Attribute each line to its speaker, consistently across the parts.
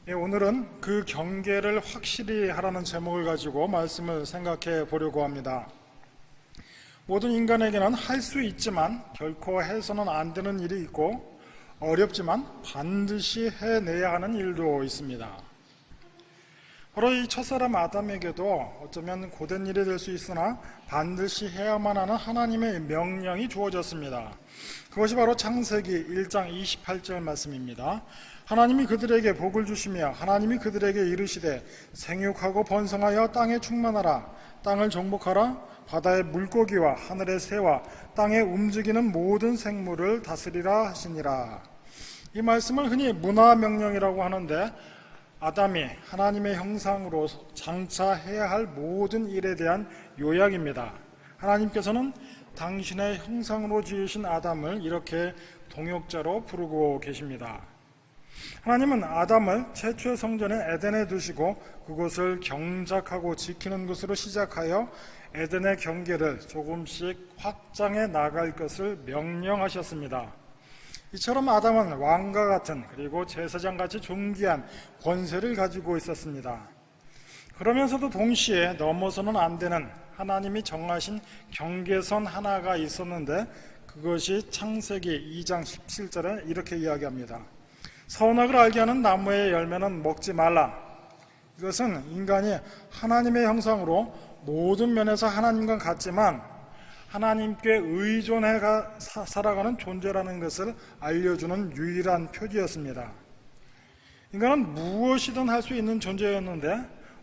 Speaker 1: 오늘은 그 경계를 확실히 하라는 제목을 가지고 말씀을 생각해 보려고 합니다. 모든 인간에게는 할 수 있지만 결코 해서는 안 되는 일이 있고 어렵지만 반드시 해내야 하는 일도 있습니다. 바로 이 첫사람 아담에게도 어쩌면 고된 일이 될 수 있으나 반드시 해야만 하는 하나님의 명령이 주어졌습니다. 그것이 바로 창세기 1장 28절 말씀입니다. 하나님이 그들에게 복을 주시며 하나님이 그들에게 이르시되 생육하고 번성하여 땅에 충만하라. 땅을 정복하라. 바다의 물고기와 하늘의 새와 땅에 움직이는 모든 생물을 다스리라 하시니라. 이 말씀을 흔히 문화명령이라고 하는데 아담이 하나님의 형상으로 장차 해야 할 모든 일에 대한 요약입니다. 하나님께서는 당신의 형상으로 지으신 아담을 이렇게 동역자로 부르고 계십니다. 하나님은 아담을 최초의 성전인 에덴에 두시고 그곳을 경작하고 지키는 것으로 시작하여 에덴의 경계를 조금씩 확장해 나갈 것을 명령하셨습니다. 이처럼 아담은 왕과 같은 그리고 제사장같이 존귀한 권세를 가지고 있었습니다. 그러면서도 동시에 넘어서는 안 되는 하나님이 정하신 경계선 하나가 있었는데 그것이 창세기 2장 17절에 이렇게 이야기합니다. 선악을 알게 하는 나무의 열매는 먹지 말라. 이것은 인간이 하나님의 형상으로 모든 면에서 하나님과 같지만 하나님께 의존해 살아가는 존재라는 것을 알려주는 유일한 표지였습니다. 인간은 무엇이든 할 수 있는 존재였는데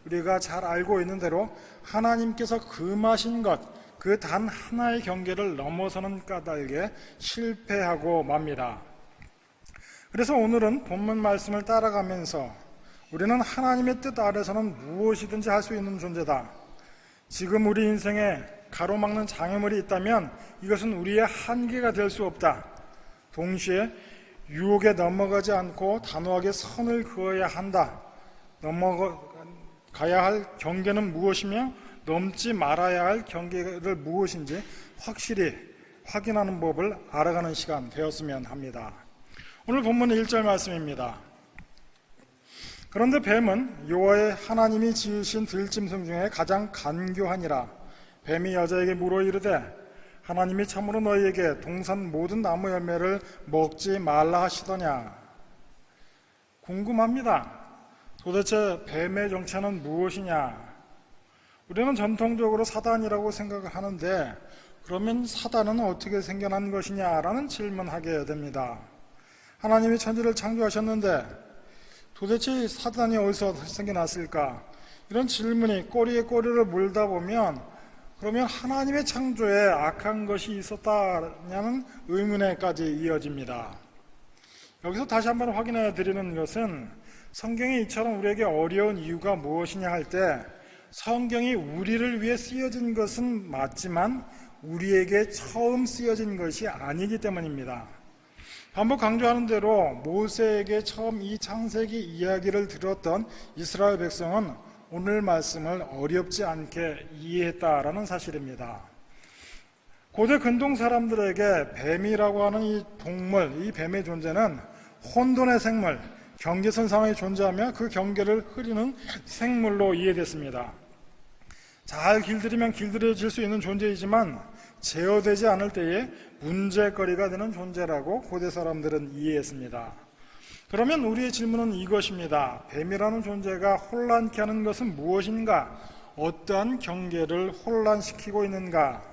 Speaker 1: 우리가 잘 알고 있는 대로 하나님께서 금하신 것, 그 단 하나의 경계를 넘어서는 까닭에 실패하고 맙니다. 그래서 오늘은 본문 말씀을 따라가면서 우리는 하나님의 뜻 아래서는 무엇이든지 할 수 있는 존재다. 지금 우리 인생에 가로막는 장애물이 있다면 이것은 우리의 한계가 될 수 없다. 동시에 유혹에 넘어가지 않고 단호하게 선을 그어야 한다. 넘어가야 할 경계는 무엇이며 넘지 말아야 할 경계를 무엇인지 확실히 확인하는 법을 알아가는 시간 되었으면 합니다. 오늘 본문 1절 말씀입니다. 그런데 뱀은 여호와의 하나님이 지으신 들짐승 중에 가장 간교하니라. 뱀이 여자에게 물어 이르되 하나님이 참으로 너희에게 동산 모든 나무 열매를 먹지 말라 하시더냐. 궁금합니다. 도대체 뱀의 정체는 무엇이냐? 우리는 전통적으로 사단이라고 생각을 하는데 그러면 사단은 어떻게 생겨난 것이냐라는 질문하게 됩니다. 하나님이 천지를 창조하셨는데 도대체 사단이 어디서 생겨났을까? 이런 질문이 꼬리에 꼬리를 물다 보면 그러면 하나님의 창조에 악한 것이 있었다냐는 의문에까지 이어집니다. 여기서 다시 한번 확인해 드리는 것은 성경이 이처럼 우리에게 어려운 이유가 무엇이냐 할 때 성경이 우리를 위해 쓰여진 것은 맞지만 우리에게 처음 쓰여진 것이 아니기 때문입니다. 반복 강조하는 대로 모세에게 처음 이 창세기 이야기를 들었던 이스라엘 백성은 오늘 말씀을 어렵지 않게 이해했다라는 사실입니다. 고대 근동 사람들에게 뱀이라고 하는 이 동물, 이 뱀의 존재는 혼돈의 생물, 경계선 상에 존재하며 그 경계를 흐리는 생물로 이해됐습니다. 잘 길들이면 길들여질 수 있는 존재이지만 제어되지 않을 때에 문제거리가 되는 존재라고 고대 사람들은 이해했습니다. 그러면 우리의 질문은 이것입니다. 뱀이라는 존재가 혼란케 하는 것은 무엇인가? 어떠한 경계를 혼란시키고 있는가?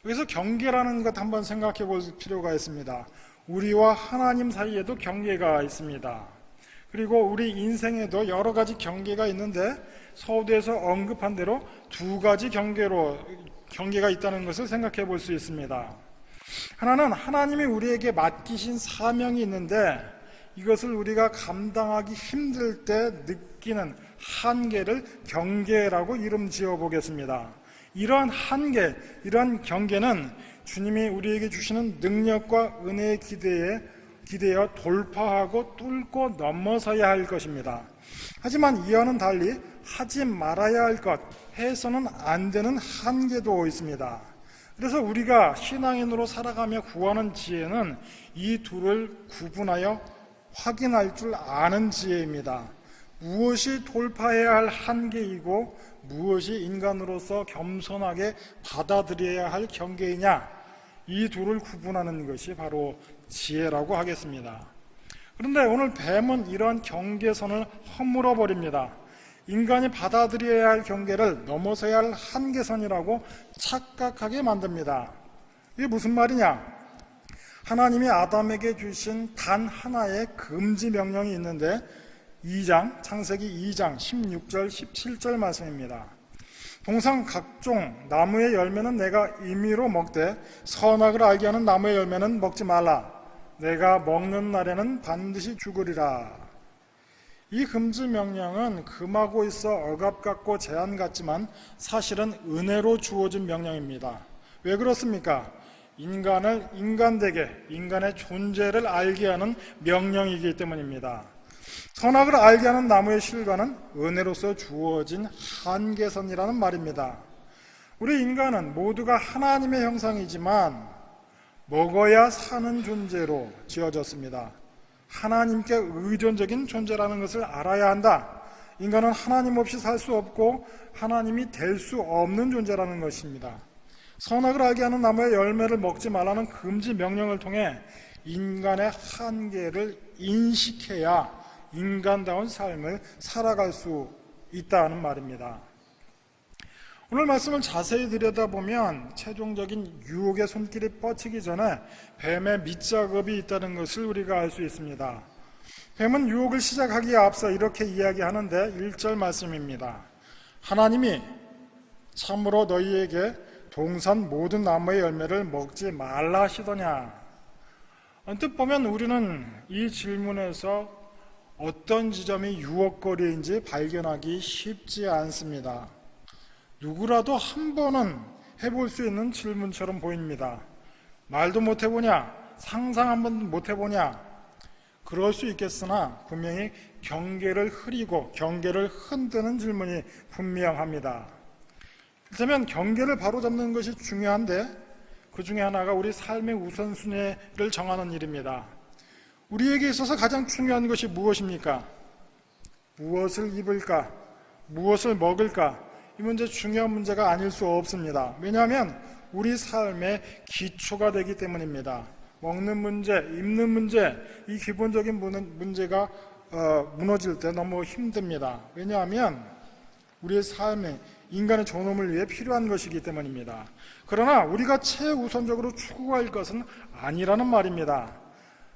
Speaker 1: 여기서 경계라는 것 한번 생각해 볼 필요가 있습니다. 우리와 하나님 사이에도 경계가 있습니다. 그리고 우리 인생에도 여러 가지 경계가 있는데 서두에서 언급한 대로 두 가지 경계가 있다는 것을 생각해 볼 수 있습니다. 하나는 하나님이 우리에게 맡기신 사명이 있는데 이것을 우리가 감당하기 힘들 때 느끼는 한계를 경계라고 이름 지어 보겠습니다. 이러한 한계, 이러한 경계는 주님이 우리에게 주시는 능력과 은혜에 기대어 돌파하고 뚫고 넘어서야 할 것입니다. 하지만 이와는 달리 하지 말아야 할 것, 해서는 안 되는 한계도 있습니다. 그래서 우리가 신앙인으로 살아가며 구하는 지혜는 이 둘을 구분하여 확인할 줄 아는 지혜입니다. 무엇이 돌파해야 할 한계이고 무엇이 인간으로서 겸손하게 받아들여야 할 경계이냐, 이 둘을 구분하는 것이 바로 지혜라고 하겠습니다. 그런데 오늘 뱀은 이러한 경계선을 허물어 버립니다. 인간이 받아들여야 할 경계를 넘어서야 할 한계선이라고 착각하게 만듭니다. 이게 무슨 말이냐? 하나님이 아담에게 주신 단 하나의 금지 명령이 있는데 창세기 2장 16절 17절 말씀입니다. 동상 각종 나무의 열매는 내가 임의로 먹되 선악을 알게 하는 나무의 열매는 먹지 말라. 내가 먹는 날에는 반드시 죽으리라. 이 금지 명령은 금하고 있어 억압 같고 제한 같지만 사실은 은혜로 주어진 명령입니다. 왜 그렇습니까? 인간을 인간되게, 인간의 존재를 알게 하는 명령이기 때문입니다. 선악을 알게 하는 나무의 실과는 은혜로서 주어진 한계선이라는 말입니다. 우리 인간은 모두가 하나님의 형상이지만 먹어야 사는 존재로 지어졌습니다. 하나님께 의존적인 존재라는 것을 알아야 한다. 인간은 하나님 없이 살 수 없고 하나님이 될 수 없는 존재라는 것입니다. 선악을 알게 하는 나무의 열매를 먹지 말라는 금지 명령을 통해 인간의 한계를 인식해야 인간다운 삶을 살아갈 수 있다는 말입니다. 오늘 말씀을 자세히 들여다보면 최종적인 유혹의 손길이 뻗치기 전에 뱀의 밑작업이 있다는 것을 우리가 알 수 있습니다. 뱀은 유혹을 시작하기에 앞서 이렇게 이야기하는데 1절 말씀입니다. 하나님이 참으로 너희에게 동산 모든 나무의 열매를 먹지 말라 하시더냐. 언뜻 보면 우리는 이 질문에서 어떤 지점이 유혹거리인지 발견하기 쉽지 않습니다. 누구라도 한 번은 해볼 수 있는 질문처럼 보입니다. 말도 못 해보냐? 상상 한 번도 못 해보냐? 그럴 수 있겠으나 분명히 경계를 흐리고 경계를 흔드는 질문이 분명합니다. 그렇다면 경계를 바로잡는 것이 중요한데 그 중에 하나가 우리 삶의 우선순위를 정하는 일입니다. 우리에게 있어서 가장 중요한 것이 무엇입니까? 무엇을 입을까? 무엇을 먹을까? 이 문제 중요한 문제가 아닐 수 없습니다. 왜냐하면 우리 삶의 기초가 되기 때문입니다. 먹는 문제, 입는 문제, 이 기본적인 문제가 무너질 때 너무 힘듭니다. 왜냐하면 우리의 삶에 인간의 존엄을 위해 필요한 것이기 때문입니다. 그러나 우리가 최우선적으로 추구할 것은 아니라는 말입니다.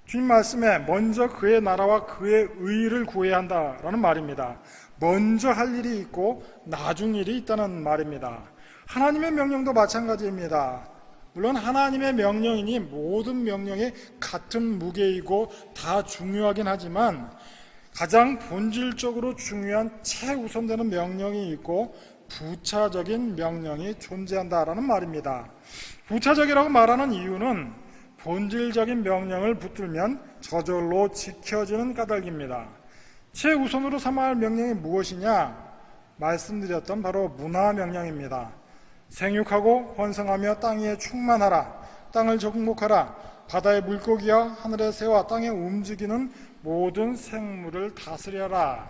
Speaker 1: 주님 말씀에 먼저 그의 나라와 그의 의를 구해야 한다라는 말입니다. 먼저 할 일이 있고 나중 일이 있다는 말입니다. 하나님의 명령도 마찬가지입니다. 물론 하나님의 명령이니 모든 명령이 같은 무게이고 다 중요하긴 하지만 가장 본질적으로 중요한 최우선되는 명령이 있고 부차적인 명령이 존재한다라는 말입니다. 부차적이라고 말하는 이유는 본질적인 명령을 붙들면 저절로 지켜지는 까닭입니다. 최우선으로 삼아야 할 명령이 무엇이냐? 말씀드렸던 바로 문화 명령입니다. 생육하고 번성하며 땅 위에 충만하라. 땅을 정복하라. 바다의 물고기와 하늘의 새와 땅에 움직이는 모든 생물을 다스려라.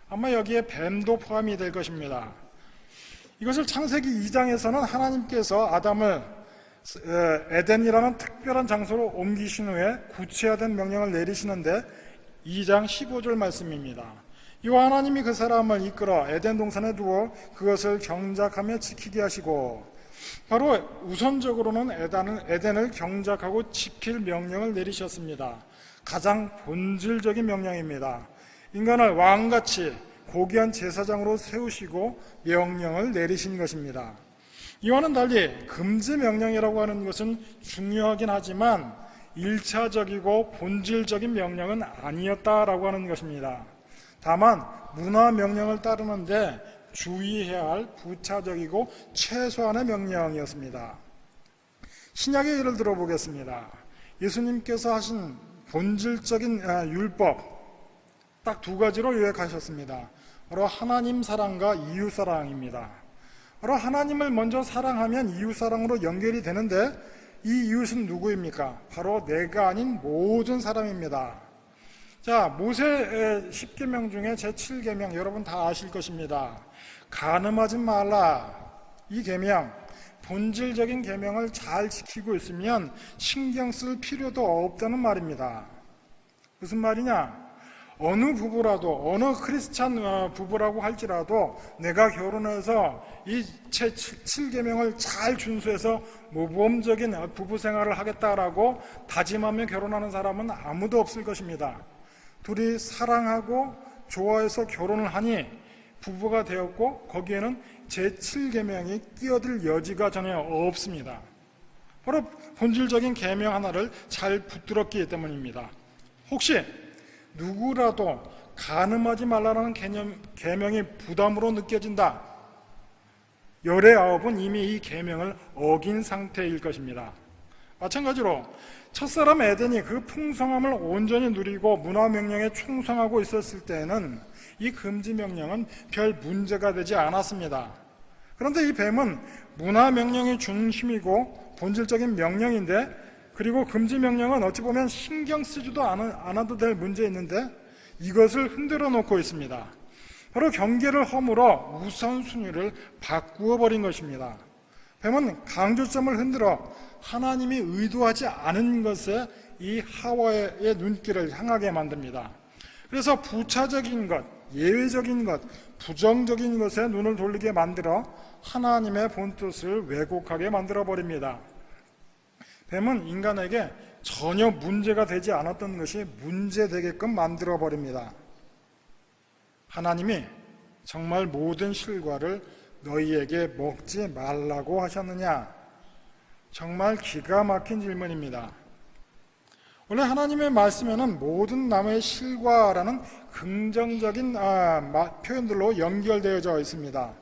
Speaker 1: 아마 여기에 뱀도 포함이 될 것입니다. 이것을 창세기 2장에서는 하나님께서 아담을 에덴이라는 특별한 장소로 옮기신 후에 구체화된 명령을 내리시는데 2장 15절 말씀입니다. 이와 하나님이 그 사람을 이끌어 에덴 동산에 두어 그것을 경작하며 지키게 하시고, 바로 우선적으로는 에덴을 경작하고 지킬 명령을 내리셨습니다. 가장 본질적인 명령입니다. 인간을 왕같이 고귀한 제사장으로 세우시고 명령을 내리신 것입니다. 이와는 달리 금지 명령이라고 하는 것은 중요하긴 하지만 1차적이고 본질적인 명령은 아니었다라고 하는 것입니다. 다만 문화 명령을 따르는데 주의해야 할 부차적이고 최소한의 명령이었습니다. 신약의 예를 들어보겠습니다. 예수님께서 하신 본질적인 율법 딱 두 가지로 요약하셨습니다. 바로 하나님 사랑과 이웃 사랑입니다. 바로 하나님을 먼저 사랑하면 이웃 사랑으로 연결이 되는데 이 이웃은 누구입니까? 바로 내가 아닌 모든 사람입니다. 자, 모세의 10계명 중에 제7계명 여러분 다 아실 것입니다. 간음하지 말라. 이 계명, 본질적인 계명을 잘 지키고 있으면 신경 쓸 필요도 없다는 말입니다. 무슨 말이냐? 어느 부부라도, 어느 크리스찬 부부라고 할지라도 내가 결혼해서 이 제7계명을 잘 준수해서 모범적인 부부 생활을 하겠다라고 다짐하며 결혼하는 사람은 아무도 없을 것입니다. 둘이 사랑하고 좋아해서 결혼을 하니 부부가 되었고 거기에는 제7계명이 끼어들 여지가 전혀 없습니다. 바로 본질적인 계명 하나를 잘 붙들었기 때문입니다. 혹시 누구라도 간음하지 말라는 계명이 부담으로 느껴진다. 열의 아홉은 이미 이 계명을 어긴 상태일 것입니다. 마찬가지로 첫사람 에덴이 그 풍성함을 온전히 누리고 문화명령에 충성하고 있었을 때에는 이 금지명령은 별 문제가 되지 않았습니다. 그런데 이 뱀은 문화명령이 중심이고 본질적인 명령인데, 그리고 금지명령은 어찌 보면 신경 쓰지도 않아도 될 문제였는데 이것을 흔들어 놓고 있습니다. 바로 경계를 허물어 우선순위를 바꾸어 버린 것입니다. 뱀은 강조점을 흔들어 하나님이 의도하지 않은 것에 이 하와의 눈길을 향하게 만듭니다. 그래서 부차적인 것, 예외적인 것, 부정적인 것에 눈을 돌리게 만들어 하나님의 본뜻을 왜곡하게 만들어 버립니다. 뱀은 인간에게 전혀 문제가 되지 않았던 것이 문제되게끔 만들어 버립니다. 하나님이 정말 모든 실과를 너희에게 먹지 말라고 하셨느냐? 정말 기가 막힌 질문입니다. 원래 하나님의 말씀에는 모든 나무의 실과라는 긍정적인 표현들로 연결되어져 있습니다.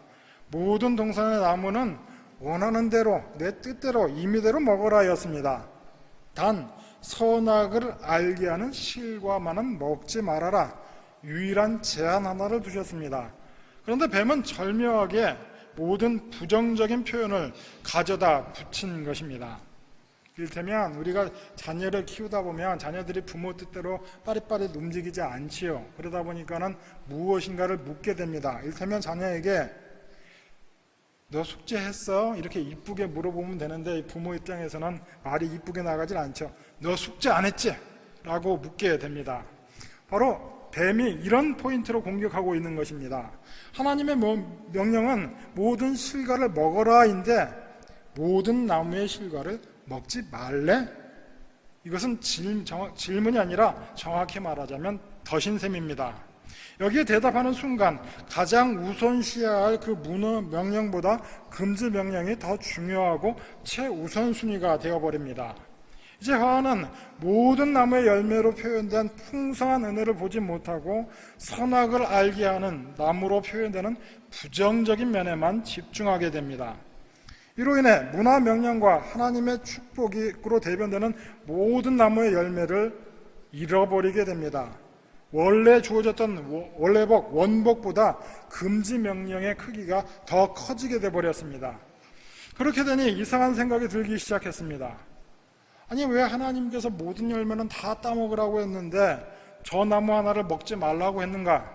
Speaker 1: 모든 동산의 나무는 원하는 대로 내 뜻대로 임의대로 먹으라 였습니다. 단 선악을 알게 하는 실과만은 먹지 말아라. 유일한 제한 하나를 두셨습니다. 그런데 뱀은 절묘하게 모든 부정적인 표현을 가져다 붙인 것입니다. 이를테면 우리가 자녀를 키우다 보면 자녀들이 부모 뜻대로 빠릿빠릿 움직이지 않지요. 그러다 보니까는 무엇인가를 묻게 됩니다. 이를테면 자녀에게 너 숙제했어? 이렇게 이쁘게 물어보면 되는데 부모 입장에서는 말이 이쁘게 나가질 않죠. 너 숙제 안 했지? 라고 묻게 됩니다. 바로 뱀이 이런 포인트로 공격하고 있는 것입니다. 하나님의 명령은 모든 실과를 먹어라인데 모든 나무의 실과를 먹지 말래? 이것은 질문이 아니라 정확히 말하자면 덧신셈입니다. 여기에 대답하는 순간 가장 우선시해야 할 그 문어 명령보다 금지 명령이 더 중요하고 최우선순위가 되어버립니다. 이제 하와는 모든 나무의 열매로 표현된 풍성한 은혜를 보지 못하고 선악을 알게 하는 나무로 표현되는 부정적인 면에만 집중하게 됩니다. 이로 인해 문화 명령과 하나님의 축복으로 대변되는 모든 나무의 열매를 잃어버리게 됩니다. 원래 주어졌던 원래복, 원복보다 금지 명령의 크기가 더 커지게 돼버렸습니다. 그렇게 되니 이상한 생각이 들기 시작했습니다. 아니, 왜 하나님께서 모든 열매는 다 따먹으라고 했는데 저 나무 하나를 먹지 말라고 했는가?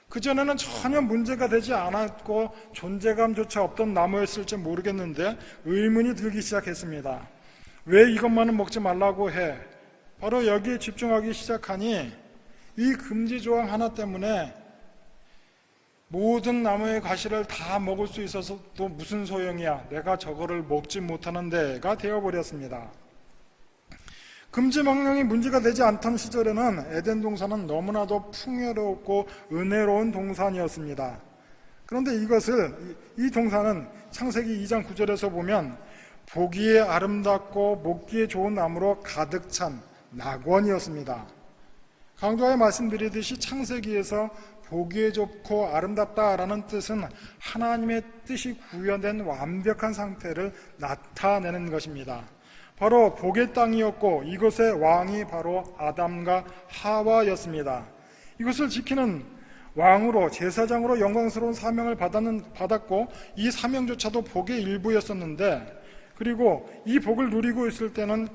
Speaker 1: 그전에는 전혀 문제가 되지 않았고 존재감조차 없던 나무였을지 모르겠는데 의문이 들기 시작했습니다. 왜 이것만은 먹지 말라고 해? 바로 여기에 집중하기 시작하니 이 금지 조항 하나 때문에 모든 나무의 과실을 다 먹을 수 있어서 또 무슨 소용이야? 내가 저거를 먹지 못하는데가 되어버렸습니다. 금지 명령이 문제가 되지 않던 시절에는 에덴 동산은 너무나도 풍요롭고 은혜로운 동산이었습니다. 그런데 이 동산은 창세기 2장 9절에서 보면 보기에 아름답고 먹기에 좋은 나무로 가득 찬 낙원이었습니다. 강조하여 말씀드리듯이 창세기에서 보기에 좋고 아름답다라는 뜻은 하나님의 뜻이 구현된 완벽한 상태를 나타내는 것입니다. 바로 복의 땅이었고 이곳의 왕이 바로 아담과 하와였습니다. 이것을 지키는 왕으로 제사장으로 영광스러운 사명을 받았고 이 사명조차도 복의 일부였었는데 그리고 이 복을 누리고 있을 때는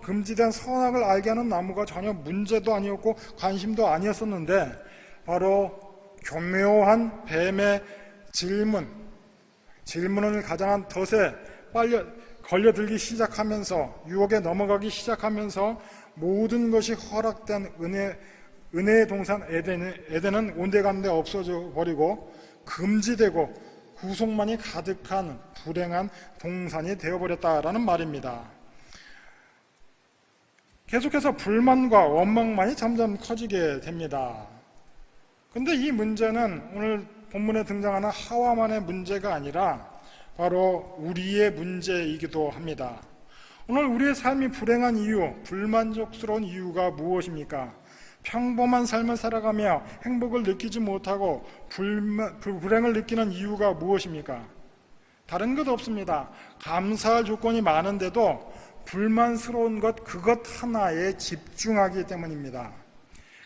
Speaker 1: 금지된 선악을 알게 하는 나무가 전혀 문제도 아니었고 관심도 아니었었는데, 바로 교묘한 뱀의 질문을 가장한 덫에 걸려들기 시작하면서, 유혹에 넘어가기 시작하면서 모든 것이 허락된 은혜의 동산 에덴은 온데간데 없어져 버리고 금지되고 구속만이 가득한 불행한 동산이 되어버렸다라는 말입니다. 계속해서 불만과 원망만이 점점 커지게 됩니다. 그런데 이 문제는 오늘 본문에 등장하는 하와만의 문제가 아니라 바로 우리의 문제이기도 합니다. 오늘 우리의 삶이 불행한 이유, 불만족스러운 이유가 무엇입니까? 평범한 삶을 살아가며 행복을 느끼지 못하고 불행을 느끼는 이유가 무엇입니까? 다른 것 없습니다. 감사할 조건이 많은데도 불만스러운 그것 하나에 집중하기 때문입니다.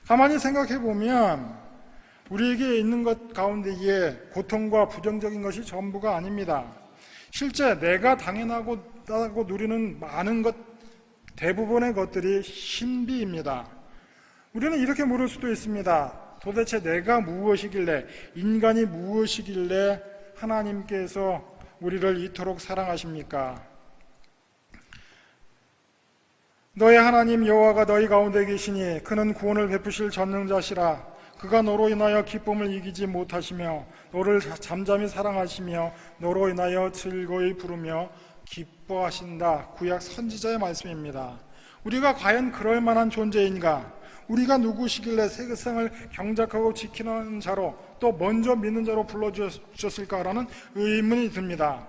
Speaker 1: 가만히 생각해 보면 우리에게 있는 것 가운데에 고통과 부정적인 것이 전부가 아닙니다. 실제 내가 당연하고 누리는 많은 대부분의 것들이 신비입니다. 우리는 이렇게 물을 수도 있습니다. 도대체 내가 무엇이길래, 인간이 무엇이길래 하나님께서 우리를 이토록 사랑하십니까? 너의 하나님 여호와가 너희 가운데 계시니 그는 구원을 베푸실 전능자시라. 그가 너로 인하여 기쁨을 이기지 못하시며 너를 잠잠히 사랑하시며 너로 인하여 즐거이 부르며 기뻐하신다. 구약 선지자의 말씀입니다. 우리가 과연 그럴 만한 존재인가? 우리가 누구시길래 세상을 경작하고 지키는 자로, 또 먼저 믿는 자로 불러주셨을까라는 의문이 듭니다.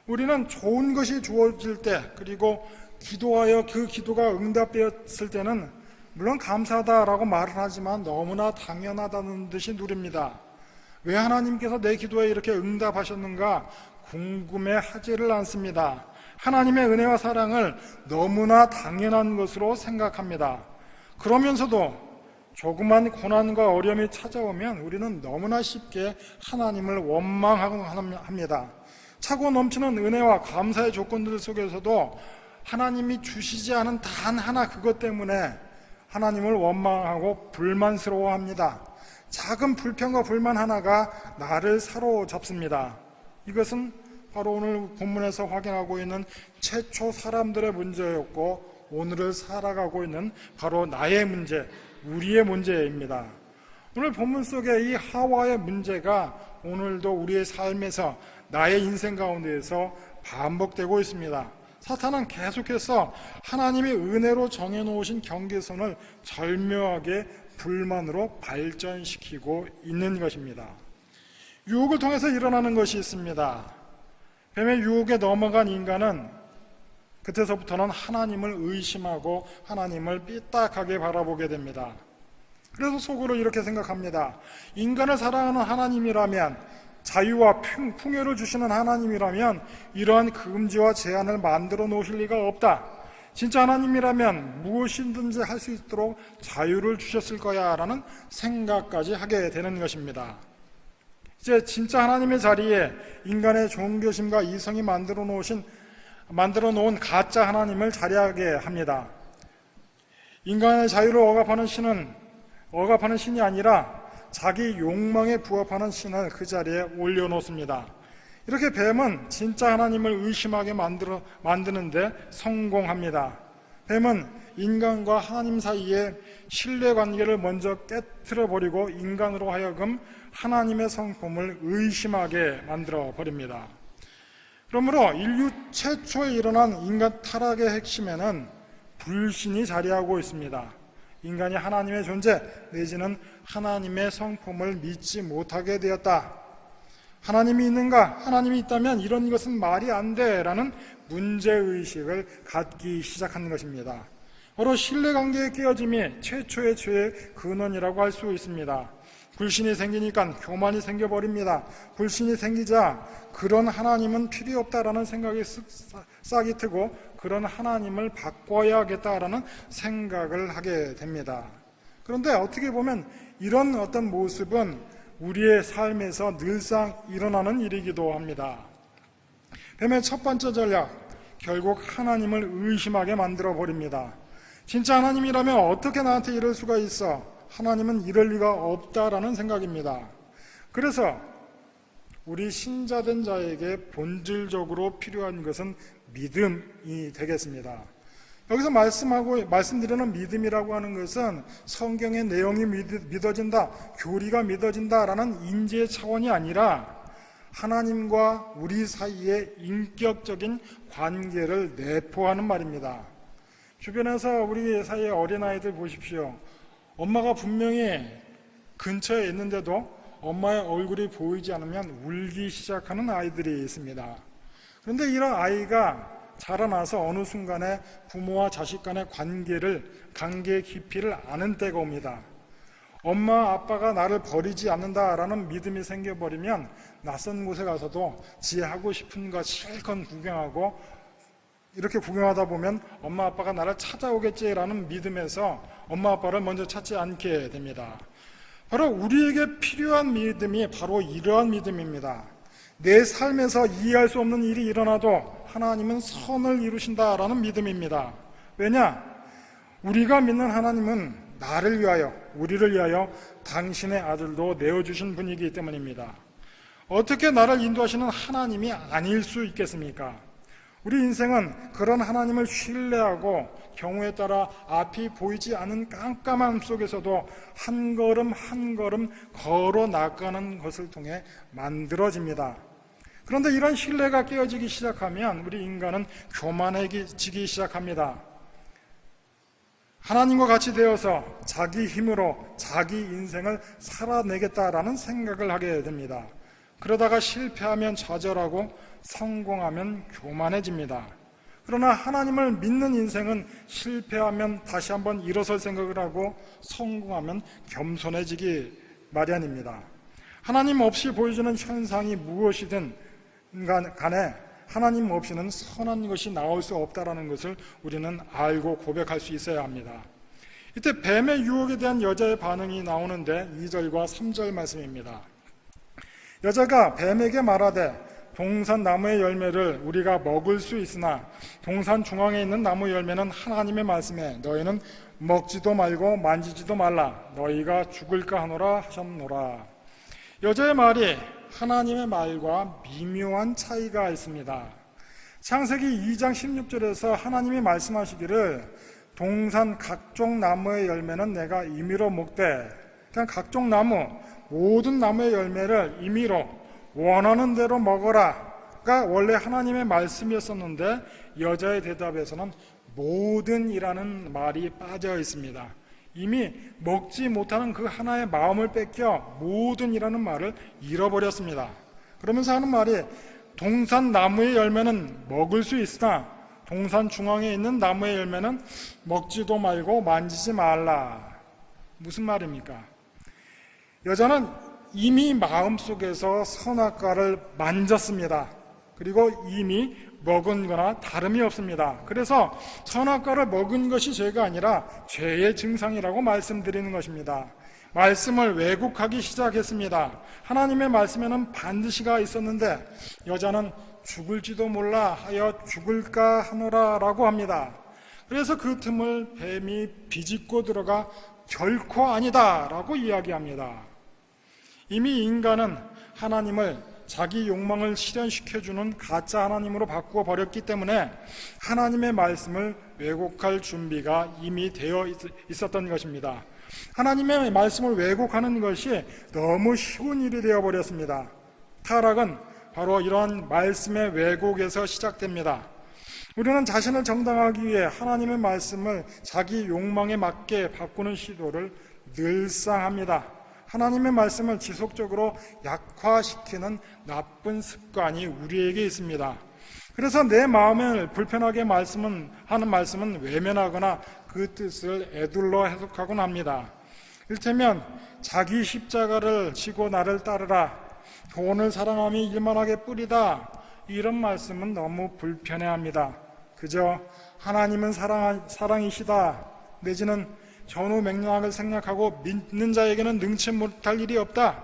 Speaker 1: 우리는 좋은 것이 주어질 때, 그리고 기도하여 그 기도가 응답되었을 때는 물론 감사하다라고 말을 하지만 너무나 당연하다는 듯이 누립니다. 왜 하나님께서 내 기도에 이렇게 응답하셨는가 궁금해하지를 않습니다. 하나님의 은혜와 사랑을 너무나 당연한 것으로 생각합니다. 그러면서도 조그만 고난과 어려움이 찾아오면 우리는 너무나 쉽게 하나님을 원망하곤 합니다. 차고 넘치는 은혜와 감사의 조건들 속에서도 하나님이 주시지 않은 단 하나, 그것 때문에 하나님을 원망하고 불만스러워합니다. 작은 불평과 불만 하나가 나를 사로잡습니다. 이것은 바로 오늘 본문에서 확인하고 있는 최초 사람들의 문제였고, 오늘을 살아가고 있는 바로 나의 문제, 우리의 문제입니다. 오늘 본문 속에 이 하와의 문제가 오늘도 우리의 삶에서, 나의 인생 가운데에서 반복되고 있습니다. 사탄은 계속해서 하나님이 은혜로 정해놓으신 경계선을 절묘하게 불만으로 발전시키고 있는 것입니다. 유혹을 통해서 일어나는 것이 있습니다. 뱀의 유혹에 넘어간 인간은 그때서부터는 하나님을 의심하고 하나님을 삐딱하게 바라보게 됩니다. 그래서 속으로 이렇게 생각합니다. 인간을 사랑하는 하나님이라면, 자유와 풍요를 주시는 하나님이라면 이러한 금지와 제한을 만들어 놓으실 리가 없다. 진짜 하나님이라면 무엇이든지 할 수 있도록 자유를 주셨을 거야 라는 생각까지 하게 되는 것입니다. 이제 진짜 하나님의 자리에 인간의 종교심과 이성이 만들어 놓은 가짜 하나님을 자리하게 합니다. 인간의 자유를 억압하는 신이 아니라 자기 욕망에 부합하는 신을 그 자리에 올려놓습니다. 이렇게 뱀은 진짜 하나님을 의심하게 만드는데 성공합니다. 뱀은 인간과 하나님 사이에 신뢰관계를 먼저 깨트려버리고 인간으로 하여금 하나님의 성품을 의심하게 만들어버립니다. 그러므로 인류 최초에 일어난 인간 타락의 핵심에는 불신이 자리하고 있습니다. 인간이 하나님의 존재 내지는 하나님의 성품을 믿지 못하게 되었다. 하나님이 있는가? 하나님이 있다면 이런 것은 말이 안 돼 라는 문제의식을 갖기 시작하는 것입니다. 바로 신뢰관계의 깨어짐이 최초의 죄의 근원이라고 할 수 있습니다. 불신이 생기니까 교만이 생겨버립니다. 불신이 생기자 그런 하나님은 필요 없다라는 생각이 싹이 트고 그런 하나님을 바꿔야겠다라는 생각을 하게 됩니다. 그런데 어떻게 보면 이런 어떤 모습은 우리의 삶에서 늘상 일어나는 일이기도 합니다. 뱀의 첫 번째 전략, 결국 하나님을 의심하게 만들어 버립니다. 진짜 하나님이라면 어떻게 나한테 이럴 수가 있어? 하나님은 이럴 리가 없다라는 생각입니다. 그래서 우리 신자된 자에게 본질적으로 필요한 것은 믿음이 되겠습니다. 여기서 말씀드리는 믿음이라고 하는 것은 성경의 내용이 믿어진다, 교리가 믿어진다라는 인지의 차원이 아니라 하나님과 우리 사이의 인격적인 관계를 내포하는 말입니다. 주변에서 우리 사이의 어린아이들 보십시오. 엄마가 분명히 근처에 있는데도 엄마의 얼굴이 보이지 않으면 울기 시작하는 아이들이 있습니다. 그런데 이런 아이가 자라나서 어느 순간에 부모와 자식 간의 관계 깊이를 아는 때가 옵니다. 엄마 아빠가 나를 버리지 않는다라는 믿음이 생겨버리면 낯선 곳에 가서도 지 하고 싶은 거 실컷 구경하고, 이렇게 구경하다 보면 엄마 아빠가 나를 찾아오겠지라는 믿음에서 엄마 아빠를 먼저 찾지 않게 됩니다. 바로 우리에게 필요한 믿음이 바로 이러한 믿음입니다. 내 삶에서 이해할 수 없는 일이 일어나도 하나님은 선을 이루신다라는 믿음입니다. 왜냐? 우리가 믿는 하나님은 나를 위하여, 우리를 위하여 당신의 아들도 내어주신 분이기 때문입니다. 어떻게 나를 인도하시는 하나님이 아닐 수 있겠습니까? 우리 인생은 그런 하나님을 신뢰하고 경우에 따라 앞이 보이지 않는 깜깜함 속에서도 한 걸음 한 걸음 걸어 나가는 것을 통해 만들어집니다. 그런데 이런 신뢰가 깨어지기 시작하면 우리 인간은 교만해지기 시작합니다. 하나님과 같이 되어서 자기 힘으로 자기 인생을 살아내겠다라는 생각을 하게 됩니다. 그러다가 실패하면 좌절하고 성공하면 교만해집니다. 그러나 하나님을 믿는 인생은 실패하면 다시 한번 일어설 생각을 하고 성공하면 겸손해지기 마련입니다. 하나님 없이 보여주는 현상이 무엇이든 간에 하나님 없이는 선한 것이 나올 수 없다는 것을 우리는 알고 고백할 수 있어야 합니다. 이때 뱀의 유혹에 대한 여자의 반응이 나오는데 2절과 3절 말씀입니다. 여자가 뱀에게 말하되 동산 나무의 열매를 우리가 먹을 수 있으나 동산 중앙에 있는 나무 열매는 하나님의 말씀에 너희는 먹지도 말고 만지지도 말라 너희가 죽을까 하노라 하셨노라. 여자의 말이 하나님의 말과 미묘한 차이가 있습니다. 창세기 2장 16절에서 하나님이 말씀하시기를 동산 각종 나무의 열매는 내가 임의로 먹되, 그냥 각종 나무, 모든 나무의 열매를 임의로 원하는 대로 먹어라가 원래 하나님의 말씀이었었는데 여자의 대답에서는 모든이라는 말이 빠져 있습니다. 이미 먹지 못하는 그 하나의 마음을 뺏겨 모든이라는 말을 잃어버렸습니다. 그러면서 하는 말이 동산 나무의 열매는 먹을 수 있으나 동산 중앙에 있는 나무의 열매는 먹지도 말고 만지지 말라. 무슨 말입니까? 여자는 이미 마음속에서 선악과를 만졌습니다. 그리고 이미 먹은 거나 다름이 없습니다. 그래서 선악과를 먹은 것이 죄가 아니라 죄의 증상이라고 말씀드리는 것입니다. 말씀을 왜곡하기 시작했습니다. 하나님의 말씀에는 반드시가 있었는데 여자는 죽을지도 몰라 하여 죽을까 하노라 라고 합니다. 그래서 그 틈을 뱀이 비집고 들어가 결코 아니다 라고 이야기합니다. 이미 인간은 하나님을 자기 욕망을 실현시켜주는 가짜 하나님으로 바꾸어 버렸기 때문에 하나님의 말씀을 왜곡할 준비가 이미 되어 있었던 것입니다. 하나님의 말씀을 왜곡하는 것이 너무 쉬운 일이 되어버렸습니다. 타락은 바로 이러한 말씀의 왜곡에서 시작됩니다. 우리는 자신을 정당하기 위해 하나님의 말씀을 자기 욕망에 맞게 바꾸는 시도를 늘상 합니다. 하나님의 말씀을 지속적으로 약화시키는 나쁜 습관이 우리에게 있습니다. 그래서 내 마음을 불편하게 하는 말씀은 외면하거나 그 뜻을 에둘러 해석하곤 합니다. 이를테면 자기 십자가를 지고 나를 따르라, 돈을 사랑함이 일만하게 뿌리다, 이런 말씀은 너무 불편해합니다. 그저 하나님은 사랑이시다 내지는 전후 맥락을 생략하고 믿는 자에게는 능치 못할 일이 없다,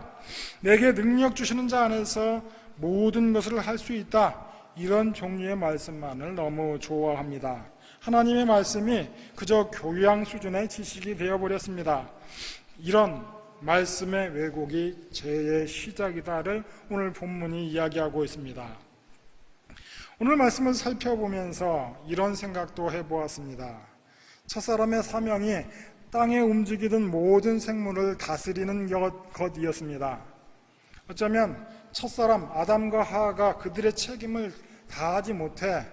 Speaker 1: 내게 능력 주시는 자 안에서 모든 것을 할 수 있다, 이런 종류의 말씀만을 너무 좋아합니다. 하나님의 말씀이 그저 교양 수준의 지식이 되어버렸습니다. 이런 말씀의 왜곡이 죄의 시작이다를 오늘 본문이 이야기하고 있습니다. 오늘 말씀을 살펴보면서 이런 생각도 해보았습니다. 첫사람의 사명이 땅에 움직이던 모든 생물을 다스리는 것이었습니다. 어쩌면 첫사람 아담과 하와가 그들의 책임을 다하지 못해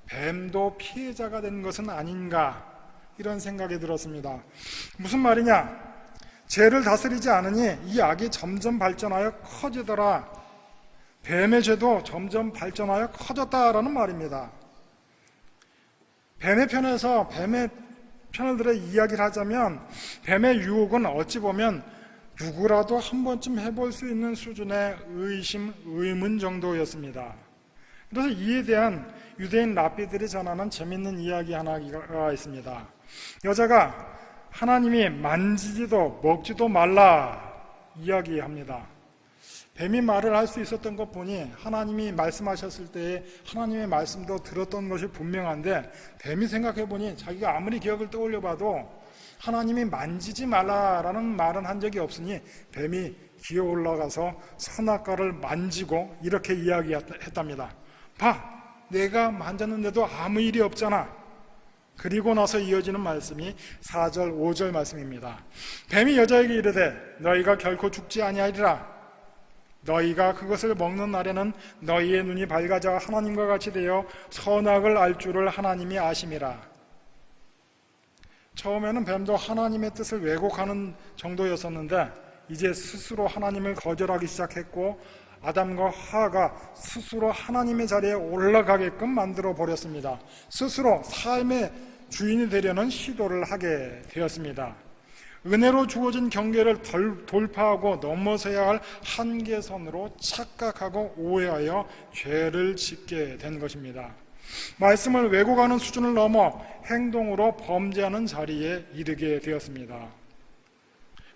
Speaker 1: 뱀도 피해자가 된 것은 아닌가, 이런 생각이 들었습니다. 무슨 말이냐? 죄를 다스리지 않으니 이 악이 점점 발전하여 커지더라. 뱀의 죄도 점점 발전하여 커졌다라는 말입니다. 뱀의 편에서 뱀의 편을 들어 이야기를 하자면 뱀의 유혹은 어찌 보면 누구라도 한 번쯤 해볼 수 있는 수준의 의심, 의문 정도였습니다. 그래서 이에 대한 유대인 랍비들이 전하는 재밌는 이야기 하나가 있습니다. 여자가 하나님이 만지지도 먹지도 말라 이야기합니다. 뱀이 말을 할 수 있었던 것 보니 하나님이 말씀하셨을 때에 하나님의 말씀도 들었던 것이 분명한데, 뱀이 생각해보니 자기가 아무리 기억을 떠올려 봐도 하나님이 만지지 말라라는 말은 한 적이 없으니 뱀이 기어 올라가서 선악과를 만지고 이렇게 이야기했답니다. 봐, 내가 만졌는데도 아무 일이 없잖아. 그리고 나서 이어지는 말씀이 4절 5절 말씀입니다. 뱀이 여자에게 이르되 너희가 결코 죽지 아니하리라. 너희가 그것을 먹는 날에는 너희의 눈이 밝아져 하나님과 같이 되어 선악을 알 줄을 하나님이 아심이라. 처음에는 뱀도 하나님의 뜻을 왜곡하는 정도였었는데 이제 스스로 하나님을 거절하기 시작했고 아담과 하와가 스스로 하나님의 자리에 올라가게끔 만들어 버렸습니다. 스스로 삶의 주인이 되려는 시도를 하게 되었습니다. 은혜로 주어진 경계를 돌파하고 넘어서야 할 한계선으로 착각하고 오해하여 죄를 짓게 된 것입니다. 말씀을 왜곡하는 수준을 넘어 행동으로 범죄하는 자리에 이르게 되었습니다.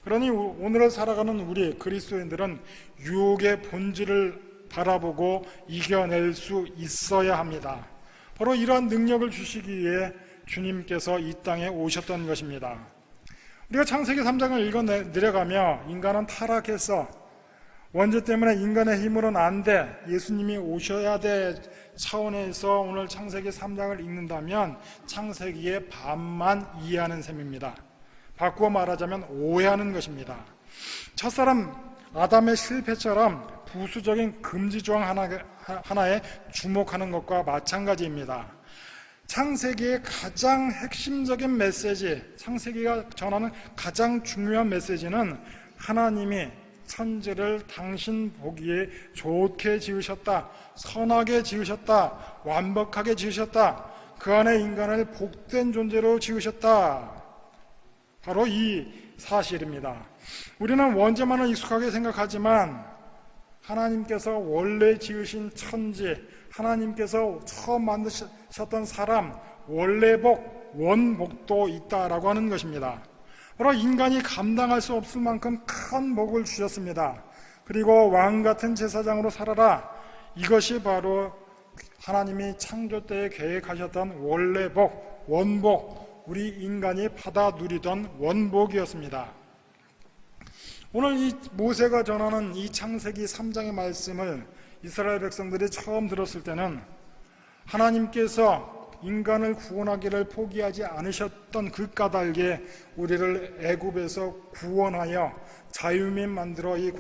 Speaker 1: 그러니 오늘을 살아가는 우리 그리스도인들은 유혹의 본질을 바라보고 이겨낼 수 있어야 합니다. 바로 이러한 능력을 주시기 위해 주님께서 이 땅에 오셨던 것입니다. 우리가 창세기 3장을 읽어 내려가며 인간은 타락해서 원죄 때문에 인간의 힘으로는 안 돼, 예수님이 오셔야 돼 차원에서 오늘 창세기 3장을 읽는다면 창세기의 반만 이해하는 셈입니다. 바꾸어 말하자면 오해하는 것입니다. 첫사람 아담의 실패처럼 부수적인 금지 조항 하나에 주목하는 것과 마찬가지입니다. 창세기의 가장 핵심적인 메시지, 창세기가 전하는 가장 중요한 메시지는 하나님이 천지를 당신 보기에 좋게 지으셨다, 선하게 지으셨다, 완벽하게 지으셨다, 그 안에 인간을 복된 존재로 지으셨다. 바로 이 사실입니다. 우리는 원죄만을 익숙하게 생각하지만 하나님께서 원래 지으신 천지, 하나님께서 처음 만드셨던 사람, 원래복, 원복도 있다라고 하는 것입니다. 바로 인간이 감당할 수 없을 만큼 큰 복을 주셨습니다. 그리고 왕같은 제사장으로 살아라. 이것이 바로 하나님이 창조 때에 계획하셨던 원래복, 원복, 우리 인간이 받아 누리던 원복이었습니다. 오늘 이 모세가 전하는 이 창세기 3장의 말씀을 이스라엘 백성들이 처음 들었을 때는 하나님께서 인간을 구원하기를 포기하지 않으셨던 그 까닭에 우리를 애굽에서 구원하여 자유민 만들어 이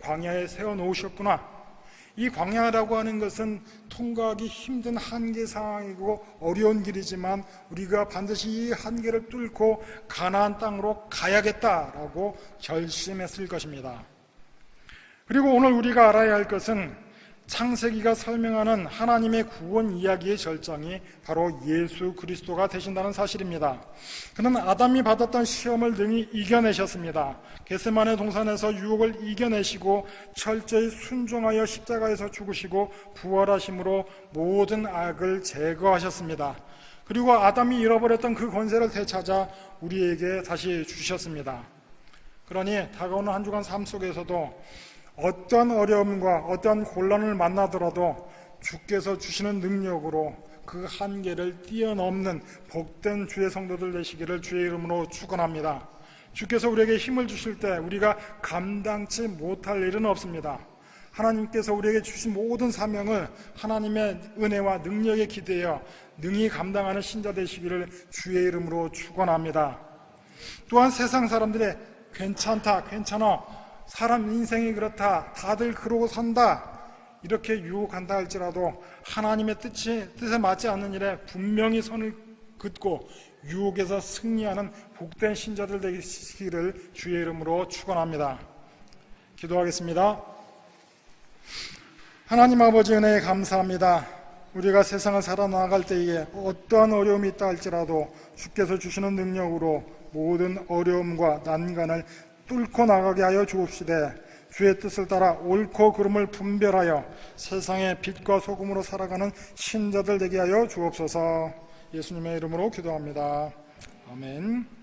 Speaker 1: 광야에 세워놓으셨구나. 이 광야라고 하는 것은 통과하기 힘든 한계 상황이고 어려운 길이지만 우리가 반드시 이 한계를 뚫고 가나안 땅으로 가야겠다라고 결심했을 것입니다. 그리고 오늘 우리가 알아야 할 것은 창세기가 설명하는 하나님의 구원 이야기의 절정이 바로 예수 그리스도가 되신다는 사실입니다. 그는 아담이 받았던 시험을 등이 이겨내셨습니다. 겟세마네 동산에서 유혹을 이겨내시고 철저히 순종하여 십자가에서 죽으시고 부활하심으로 모든 악을 제거하셨습니다. 그리고 아담이 잃어버렸던 그 권세를 되찾아 우리에게 다시 주셨습니다. 그러니 다가오는 한 주간 삶 속에서도 어떤 어려움과 어떤 곤란을 만나더라도 주께서 주시는 능력으로 그 한계를 뛰어넘는 복된 주의 성도들 되시기를 주의 이름으로 축원합니다. 주께서 우리에게 힘을 주실 때 우리가 감당치 못할 일은 없습니다. 하나님께서 우리에게 주신 모든 사명을 하나님의 은혜와 능력에 기대어 능히 감당하는 신자 되시기를 주의 이름으로 축원합니다. 또한 세상 사람들의 괜찮다, 괜찮아, 사람 인생이 그렇다, 다들 그러고 산다, 이렇게 유혹한다 할지라도 하나님의 뜻에 맞지 않는 일에 분명히 선을 긋고 유혹에서 승리하는 복된 신자들 되시기를 주의 이름으로 축원합니다. 기도하겠습니다. 하나님 아버지 은혜에 감사합니다. 우리가 세상을 살아나갈 때에 어떠한 어려움이 있다 할지라도 주께서 주시는 능력으로 모든 어려움과 난간을 뚫고 나가게 하여 주옵시되 주의 뜻을 따라 옳고 그름을 분별하여 세상의 빛과 소금으로 살아가는 신자들 되게 하여 주옵소서. 예수님의 이름으로 기도합니다. 아멘.